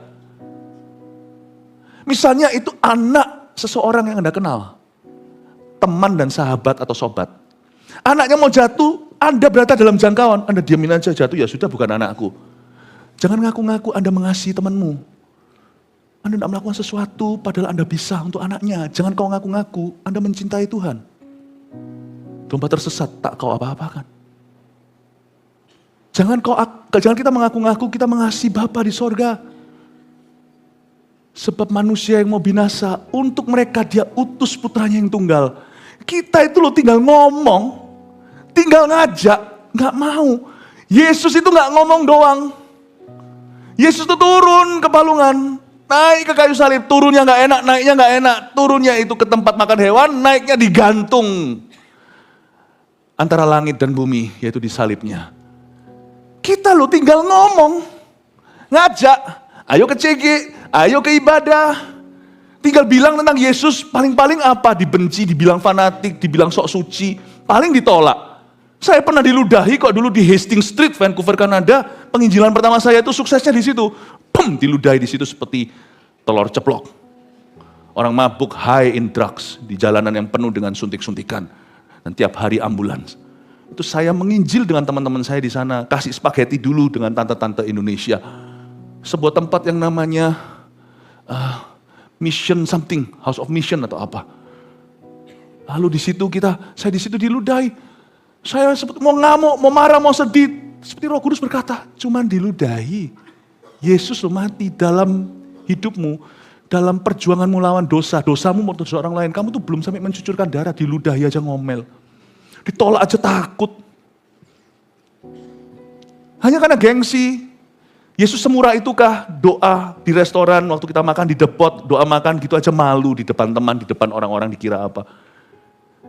Misalnya itu anak seseorang yang Anda kenal, teman dan sahabat atau sobat. Anaknya mau jatuh, Anda berada dalam jangkauan, Anda diamin aja, jatuh ya sudah, bukan anakku. Jangan ngaku-ngaku Anda mengasihi temanmu. Anda tidak melakukan sesuatu padahal Anda bisa untuk anaknya. Jangan kau ngaku-ngaku Anda mencintai Tuhan. Domba tersesat tak kau apa-apakan. Jangan kita mengaku-ngaku kita mengasihi Bapa di sorga. Sebab manusia yang mau binasa, untuk mereka Dia utus putranya yang tunggal. Kita itu loh tinggal ngomong, tinggal ngajak, nggak mau. Yesus itu nggak ngomong doang. Yesus itu turun ke palungan, naik ke kayu salib, turunnya nggak enak, naiknya nggak enak. Turunnya itu ke tempat makan hewan, naiknya digantung antara langit dan bumi, yaitu di salibnya. Kita loh tinggal ngomong, ngajak, ayo ke CG, ayo ke ibadah. Tinggal bilang tentang Yesus, paling-paling apa? Dibenci, dibilang fanatik, dibilang sok suci, paling ditolak. Saya pernah diludahi kok dulu di Hastings Street, Vancouver, Kanada. Penginjilan pertama saya itu suksesnya di situ. Diludahi di situ seperti telur ceplok. Orang mabuk, high in drugs, di jalanan yang penuh dengan suntik-suntikan. Dan tiap hari ambulans. Itu saya menginjil dengan teman-teman saya di sana. Kasih spaghetti dulu dengan tante-tante Indonesia. Sebuah tempat yang namanya Mission something, House of Mission atau apa. Lalu di situ saya di situ diludahi. Saya seperti mau ngamuk, mau marah, mau sedih. Seperti Roh Kudus berkata, cuman diludahi. Yesus lo mati dalam hidupmu, dalam perjuanganmu lawan dosa. Dosamu mau dosa orang lain. Kamu tuh belum sampai mencucurkan darah, diludahi aja ngomel. Ditolak aja takut. Hanya karena gengsi. Yesus semurah itukah doa di restoran waktu kita makan di depot, doa makan gitu aja malu di depan teman, di depan orang-orang dikira apa.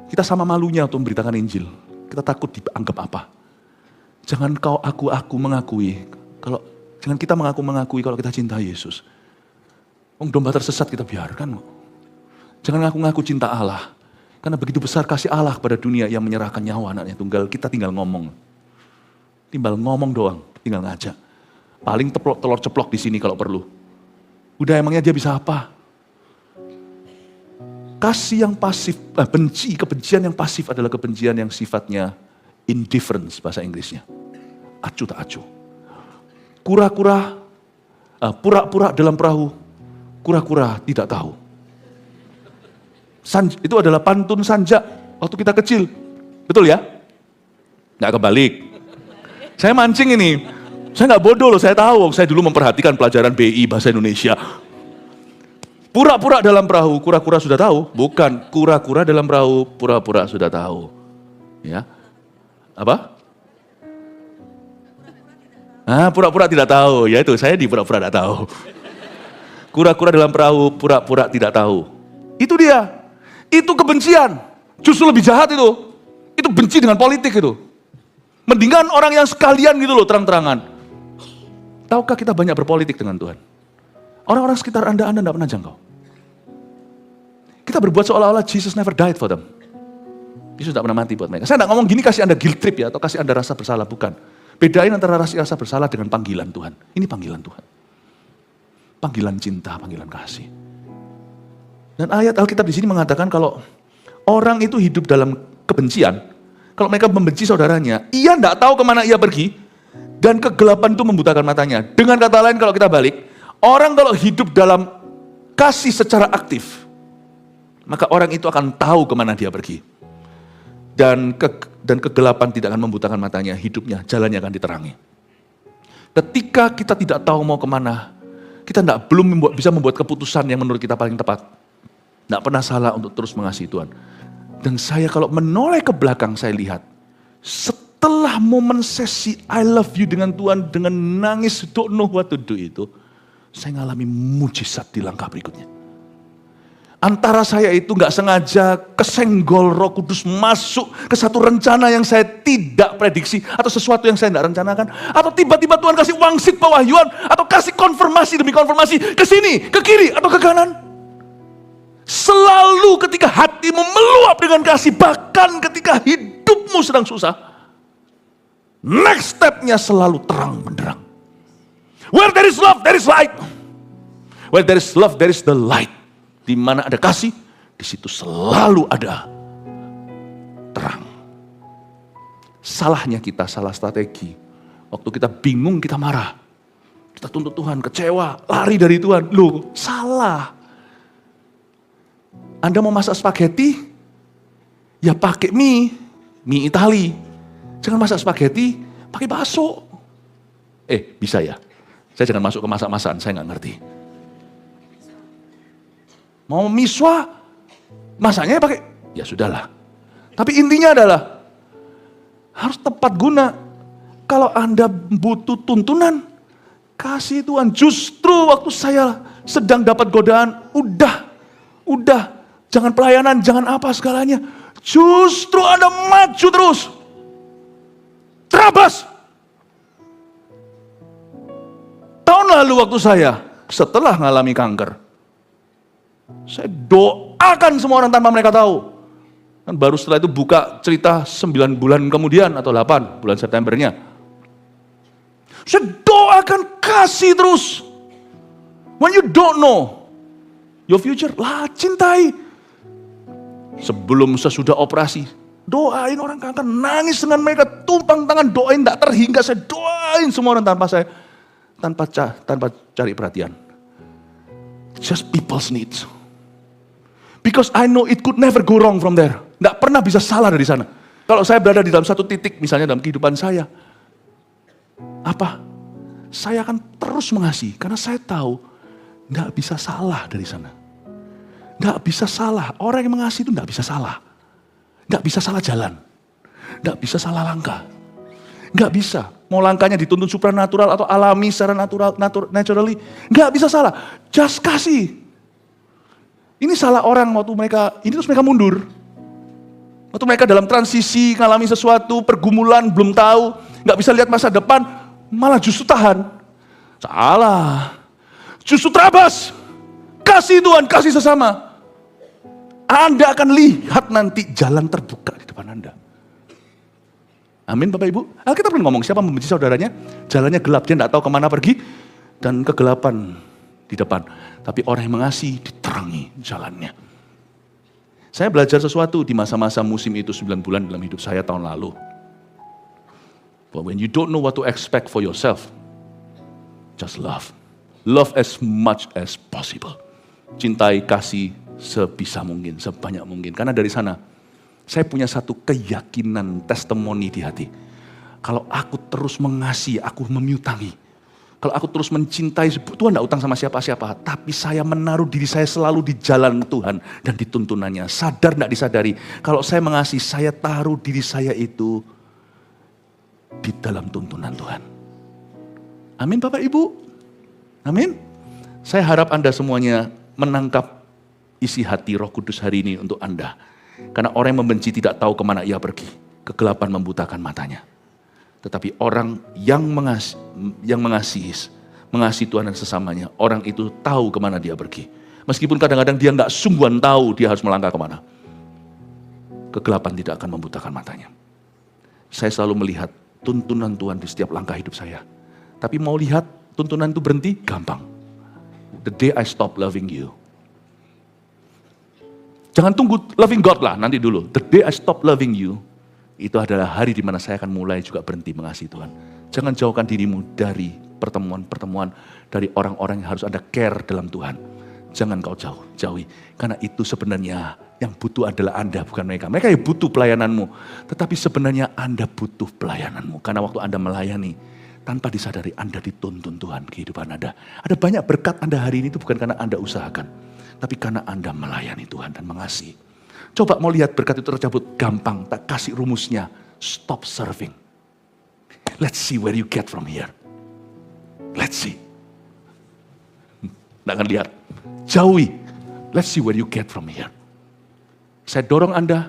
Kita sama malunya untuk memberitakan Injil. Kita takut dianggap apa. Jangan kau aku mengakui. Jangan kita mengakui kalau kita cinta Yesus. Domba tersesat kita biarkan. Jangan ngaku-ngaku cinta Allah. Karena begitu besar kasih Allah kepada dunia yang menyerahkan nyawa anaknya tunggal. Kita tinggal ngomong. Tinggal ngomong doang, tinggal ngajak. Paling telur ceplok di sini kalau perlu. Udah emangnya dia bisa apa? Kasih yang pasif, kebencian yang pasif adalah kebencian yang sifatnya indifference bahasa Inggrisnya. Acuh tak acuh. Pura-pura dalam perahu, kura-kura tidak tahu. Itu adalah pantun Sanja waktu kita kecil. Betul ya? Nggak kebalik. Saya mancing ini. Saya nggak bodoh loh, saya tahu. Saya dulu memperhatikan pelajaran BI bahasa Indonesia. Pura-pura dalam perahu, kura-kura sudah tahu. Bukan, kura-kura dalam perahu, pura-pura sudah tahu. Ya, apa? Pura-pura tidak tahu. Ya itu, saya di pura-pura tidak tahu. Kura-kura dalam perahu, pura-pura tidak tahu. Itu dia. Itu kebencian. Justru lebih jahat itu. Itu benci dengan politik itu. Mendingan orang yang sekalian gitu loh, terang-terangan. Tahukah kita banyak berpolitik dengan Tuhan? Orang-orang sekitar Anda tidak pernah jangkau. Kita berbuat seolah-olah Jesus never died for them. Yesus tidak pernah mati buat mereka. Saya tidak ngomong gini kasih Anda guilt trip ya, atau kasih Anda rasa bersalah, bukan. Bedain antara rasa bersalah dengan panggilan Tuhan. Ini panggilan Tuhan. Panggilan cinta, panggilan kasih. Dan ayat Alkitab di sini mengatakan kalau orang itu hidup dalam kebencian, kalau mereka membenci saudaranya, ia tidak tahu kemana ia pergi, dan kegelapan itu membutakan matanya. Dengan kata lain kalau kita balik, orang kalau hidup dalam kasih secara aktif, maka orang itu akan tahu kemana dia pergi. Dan kegelapan tidak akan membutakan matanya, hidupnya, jalannya akan diterangi. Ketika kita tidak tahu mau kemana, kita belum bisa membuat keputusan yang menurut kita paling tepat. Tidak pernah salah untuk terus mengasihi Tuhan. Dan saya kalau menoleh ke belakang, saya lihat, setelah momen sesi I love you dengan Tuhan, dengan nangis, don't know what to do itu, saya ngalami mujizat di langkah berikutnya. Antara saya itu nggak sengaja kesenggol Roh Kudus masuk ke satu rencana yang saya tidak prediksi, atau sesuatu yang saya tidak rencanakan, atau tiba-tiba Tuhan kasih wangsit pewahyuan, atau kasih konfirmasi demi konfirmasi, ke sini, ke kiri, atau ke kanan. Selalu ketika hatimu meluap dengan kasih, bahkan ketika hidupmu sedang susah, next step-nya selalu terang benderang. Where there is love, there is light. Where there is love, there is the light. Di mana ada kasih, di situ selalu ada terang. Salahnya kita, salah strategi. Waktu kita bingung, kita marah. Kita tuntut Tuhan, kecewa, lari dari Tuhan. Loh, salah. Anda mau masak spaghetti, ya pakai mie Itali. Jangan masak spaghetti, pakai bakso. Bisa ya? Saya jangan masuk ke masak-masakan, saya nggak ngerti. Mau miswa, masaknya pakai, ya sudahlah. Tapi intinya adalah, harus tepat guna. Kalau Anda butuh tuntunan, kasih Tuhan. Justru waktu saya sedang dapat godaan, udah. Jangan pelayanan, jangan apa segalanya. Justru Anda maju terus. Terabas. Tahun lalu waktu saya, setelah mengalami kanker, saya doakan semua orang tanpa mereka tahu. Kan baru setelah itu buka cerita 9 bulan kemudian atau 8 bulan Septembernya. Saya doakan kasih terus. When you don't know your future, cintai. Sebelum sesudah operasi, doain orang kanker, nangis dengan mereka, tumpang tangan, doain tak terhingga, saya doain semua orang tanpa cari perhatian. Just people's needs. Because I know it could never go wrong from there. Nggak pernah bisa salah dari sana. Kalau saya berada di dalam satu titik, misalnya dalam kehidupan saya, saya akan terus mengasihi, karena saya tahu nggak bisa salah dari sana. Nggak bisa salah. Orang yang mengasihi itu nggak bisa salah. Nggak bisa salah jalan. Nggak bisa salah langkah. Nggak bisa. Mau langkahnya dituntun supranatural atau alami secara naturally. Nggak bisa salah. Just kasih. Ini salah orang waktu mereka, ini terus mereka mundur. Waktu mereka dalam transisi, ngalami sesuatu, pergumulan, belum tahu. Nggak bisa lihat masa depan, malah justru tahan. Salah. Justru terabas. Kasih Tuhan, kasih sesama. Anda akan lihat nanti jalan terbuka di depan Anda. Amin Bapak Ibu. Alkitab pernah ngomong, siapa membenci saudaranya, jalannya gelap, dia tidak tahu kemana pergi, dan kegelapan di depan. Tapi orang yang mengasihi, diterangi jalannya. Saya belajar sesuatu di masa-masa musim itu 9 bulan dalam hidup saya tahun lalu. But when you don't know what to expect for yourself, just love. Love as much as possible. Cintai, kasih sebisa mungkin, sebanyak mungkin. Karena dari sana, saya punya satu keyakinan, testimoni di hati. Kalau aku terus mengasihi, aku memiutangi. Kalau aku terus mencintai, Tuhan tidak utang sama siapa-siapa. Tapi saya menaruh diri saya selalu di jalan Tuhan dan di tuntunannya. Sadar tidak disadari, kalau saya mengasihi, saya taruh diri saya itu di dalam tuntunan Tuhan. Amin Bapak Ibu. Amin. Saya harap Anda semuanya menangkap isi hati Roh Kudus hari ini untuk Anda. Karena orang yang membenci tidak tahu kemana ia pergi. Kegelapan membutakan matanya. Tetapi orang yang mengasihi Tuhan dan sesamanya, orang itu tahu kemana dia pergi. Meskipun kadang-kadang dia nggak sungguhan tahu dia harus melangkah kemana. Kegelapan tidak akan membutakan matanya. Saya selalu melihat tuntunan Tuhan di setiap langkah hidup saya. Tapi mau lihat tuntunan itu berhenti, gampang. The day I stop loving you. Jangan tunggu loving God lah, nanti dulu. The day I stop loving you, itu adalah hari di mana saya akan mulai juga berhenti mengasihi Tuhan. Jangan jauhkan dirimu dari pertemuan-pertemuan, dari orang-orang yang harus Anda care dalam Tuhan. Jangan kau jauhi. Karena itu sebenarnya yang butuh adalah Anda, bukan mereka. Mereka yang butuh pelayananmu. Tetapi sebenarnya Anda butuh pelayananmu. Karena waktu Anda melayani, tanpa disadari Anda dituntun Tuhan kehidupan Anda. Ada banyak berkat Anda hari ini itu bukan karena Anda usahakan. Tapi karena Anda melayani Tuhan dan mengasihi. Coba mau lihat berkat itu tercabut, gampang, tak kasih rumusnya. Stop serving. Let's see where you get from here. Let's see. Nggak akan lihat. Jauhi. Let's see where you get from here. Saya dorong Anda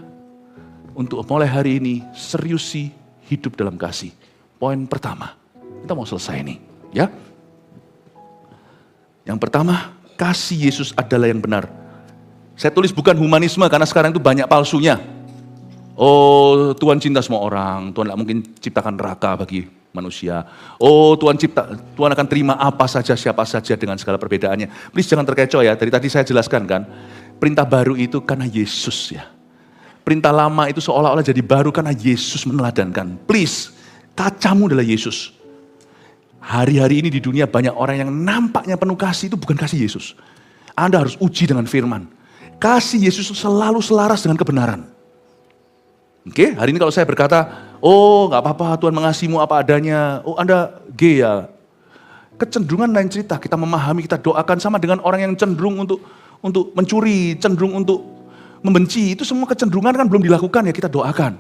untuk mulai hari ini seriusi hidup dalam kasih. Poin pertama. Kita mau selesai nih. Ya. Yang pertama, kasih Yesus adalah yang benar. Saya tulis bukan humanisme karena sekarang itu banyak palsunya. Oh, Tuhan cinta semua orang, Tuhan tidak mungkin ciptakan neraka bagi manusia. Oh, Tuhan akan terima apa saja, siapa saja dengan segala perbedaannya. Please jangan terkecoh ya, dari tadi saya jelaskan kan, perintah baru itu karena Yesus ya. Perintah lama itu seolah-olah jadi baru karena Yesus meneladankan. Please, kacamu adalah Yesus. Hari-hari ini di dunia banyak orang yang nampaknya penuh kasih, itu bukan kasih Yesus. Anda harus uji dengan firman. Kasih Yesus selalu selaras dengan kebenaran. Oke, hari ini kalau saya berkata, oh gak apa-apa Tuhan mengasihimu apa adanya, oh Anda gay ya. Kecenderungan lain cerita, kita memahami, kita doakan sama dengan orang yang cenderung untuk mencuri, cenderung untuk membenci. Itu semua kecenderungan kan belum dilakukan ya kita doakan.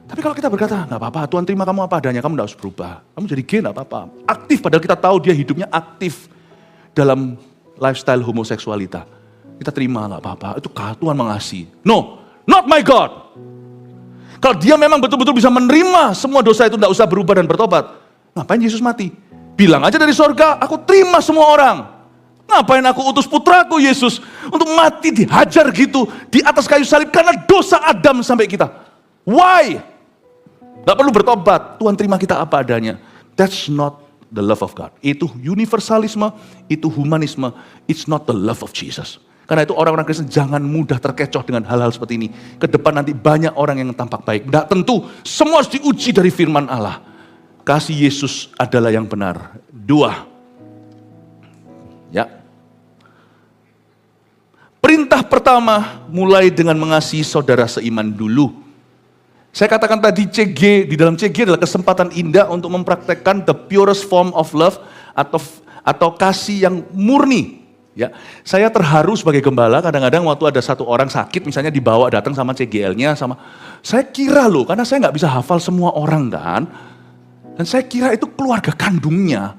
Tapi kalau kita berkata, gak apa-apa Tuhan terima kamu apa adanya, kamu gak harus berubah. Kamu jadi gay gak apa-apa. Aktif padahal kita tahu dia hidupnya aktif dalam lifestyle homoseksualita. Kita terima gak apa-apa, itu Tuhan mengasihi. No, not my God. Kalau dia memang betul-betul bisa menerima semua dosa itu, tidak usah berubah dan bertobat. Ngapain Yesus mati? Bilang aja dari sorga, aku terima semua orang. Ngapain aku utus putraku Yesus untuk mati dihajar gitu di atas kayu salib karena dosa Adam sampai kita. Why? Gak perlu bertobat, Tuhan terima kita apa adanya. That's not the love of God. Itu universalisme, itu humanisme. It's not the love of Jesus. Karena itu orang-orang Kristen jangan mudah terkecoh dengan hal-hal seperti ini. Ke depan nanti banyak orang yang tampak baik. Tidak tentu, semua harus diuji dari firman Allah. Kasih Yesus adalah yang benar. 2. Ya. Perintah pertama mulai dengan mengasihi saudara seiman dulu. Saya katakan tadi CG, di dalam CG adalah kesempatan indah untuk mempraktekkan the purest form of love atau kasih yang murni. Ya, saya terharu sebagai gembala kadang-kadang waktu ada satu orang sakit misalnya dibawa datang sama CGL-nya saya kira loh karena saya nggak bisa hafal semua orang kan dan saya kira itu keluarga kandungnya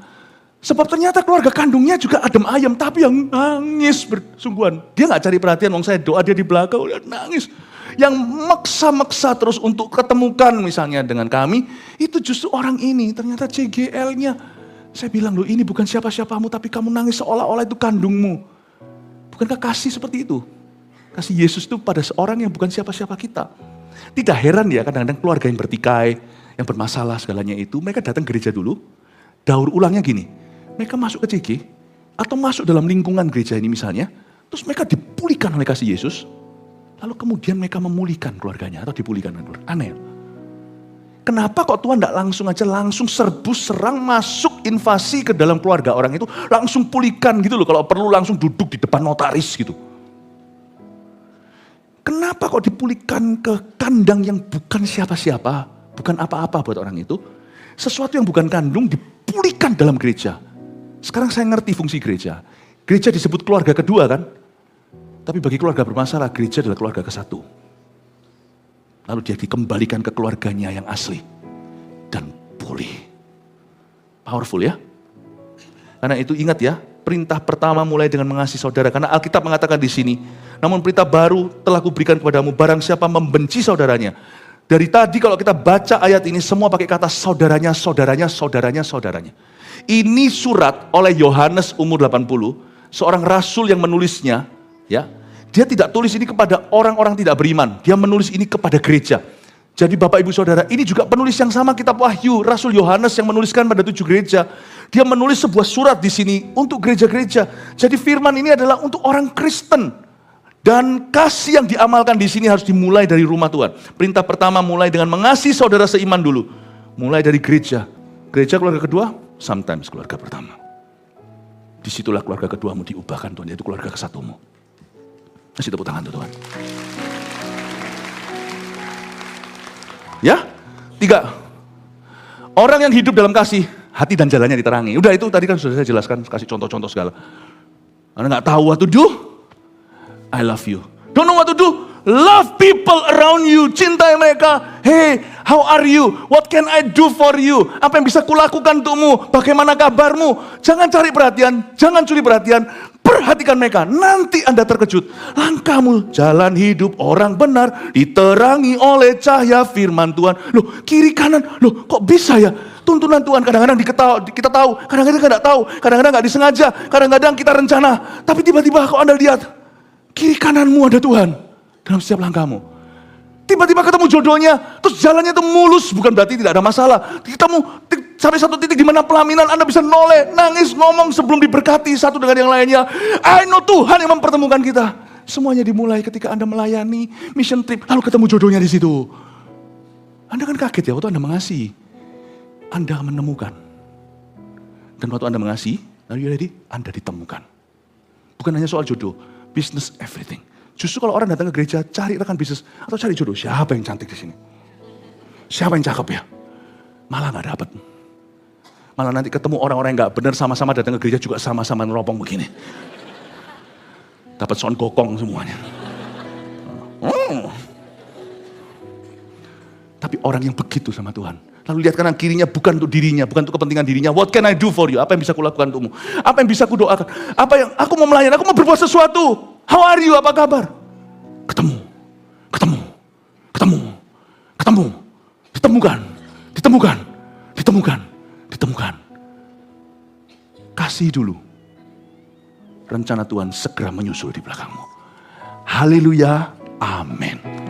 sebab ternyata keluarga kandungnya juga adem ayem tapi yang nangis bersungguhan dia nggak cari perhatian saya doa dia di belakang udah nangis yang maksa-maksa terus untuk ketemukan misalnya dengan kami itu justru orang ini ternyata CGL-nya. Saya bilang, loh ini bukan siapa-siapamu, tapi kamu nangis seolah-olah itu kandungmu. Bukankah kasih seperti itu? Kasih Yesus itu pada seorang yang bukan siapa-siapa kita. Tidak heran ya, kadang-kadang keluarga yang bertikai, yang bermasalah segalanya itu, mereka datang gereja dulu, daur ulangnya gini, mereka masuk ke CG, atau masuk dalam lingkungan gereja ini misalnya, terus mereka dipulihkan oleh kasih Yesus, lalu kemudian mereka memulihkan keluarganya, atau dipulihkan dengan keluarga. Aneh. Kenapa kok Tuhan tidak langsung serbu, serang, masuk invasi ke dalam keluarga orang itu, langsung pulihkan gitu loh, kalau perlu langsung duduk di depan notaris gitu. Kenapa kok dipulihkan ke kandang yang bukan siapa-siapa, bukan apa-apa buat orang itu, sesuatu yang bukan kandung dipulihkan dalam gereja. Sekarang saya ngerti fungsi gereja. Gereja disebut keluarga kedua kan, tapi bagi keluarga bermasalah, gereja adalah keluarga ke-1. Lalu dia dikembalikan ke keluarganya yang asli. Dan pulih. Powerful ya. Karena itu ingat ya, perintah pertama mulai dengan mengasihi saudara. Karena Alkitab mengatakan di sini, namun perintah baru telah kuberikan kepadamu, barang siapa membenci saudaranya. Dari tadi kalau kita baca ayat ini, semua pakai kata saudaranya, saudaranya, saudaranya, saudaranya. Ini surat oleh Yohanes umur 80, seorang rasul yang menulisnya, ya. Dia tidak tulis ini kepada orang-orang tidak beriman. Dia menulis ini kepada gereja. Jadi Bapak Ibu Saudara, ini juga penulis yang sama kitab Wahyu. Rasul Yohanes yang menuliskan pada 7 gereja. Dia menulis sebuah surat di sini untuk gereja-gereja. Jadi firman ini adalah untuk orang Kristen. Dan kasih yang diamalkan di sini harus dimulai dari rumah Tuhan. Perintah pertama mulai dengan mengasihi saudara seiman dulu. Mulai dari gereja. Gereja keluarga kedua, sometimes keluarga pertama. Disitulah keluarga keduamu diubahkan Tuhan, yaitu keluarga ke-1mu. Kasih tepuk tangan Tuhan. Ya, 3. Orang yang hidup dalam kasih, hati dan jalannya diterangi. Udah itu tadi kan sudah saya jelaskan, kasih contoh-contoh segala. Anda nggak tahu what to do? I love you. Don't know what to do? Love people around you. Cintai mereka. Hey, how are you? What can I do for you? Apa yang bisa kulakukan untukmu? Bagaimana kabarmu? Jangan cari perhatian, jangan curi perhatian. Perhatikan mereka, nanti Anda terkejut. Langkahmu, jalan hidup orang benar, diterangi oleh cahaya firman Tuhan. Loh, kiri kanan, loh kok bisa ya? Tuntunan Tuhan kadang-kadang kita tahu, kadang-kadang tidak tahu, kadang-kadang nggak disengaja, kadang-kadang kita rencana. Tapi tiba-tiba kok Anda lihat, Kiri kananmu ada Tuhan dalam setiap langkahmu. Tiba-tiba ketemu jodohnya, terus jalannya itu mulus, bukan berarti tidak ada masalah. Sampai satu titik di mana pelaminan Anda bisa noleh, nangis, ngomong sebelum diberkati satu dengan yang lainnya. I know Tuhan yang mempertemukan kita. Semuanya dimulai ketika Anda melayani mission trip, lalu ketemu jodohnya di situ. Anda kan kaget ya waktu Anda mengasihi. Anda menemukan. Dan waktu Anda mengasihi, lalu Anda ditemukan. Bukan hanya soal jodoh, business, everything. Justru kalau orang datang ke gereja, cari rekan bisnis atau cari jodoh. Siapa yang cantik di sini? Siapa yang cakep ya? Malah gak dapet. Malah nanti ketemu orang-orang yang gak benar sama-sama datang ke gereja juga sama-sama neropong begini. Dapat sound gokong semuanya. Tapi orang yang begitu sama Tuhan. Lalu lihat kanan kirinya bukan untuk dirinya, bukan untuk kepentingan dirinya. What can I do for you? Apa yang bisa kulakukan untukmu? Apa yang bisa kudoakan? Apa yang aku mau melayani? Aku mau berbuat sesuatu. How are you? Apa kabar? Ketemu. Ditemukan. Kasih dulu. Rencana Tuhan segera menyusul di belakangmu. Haleluya. Amin.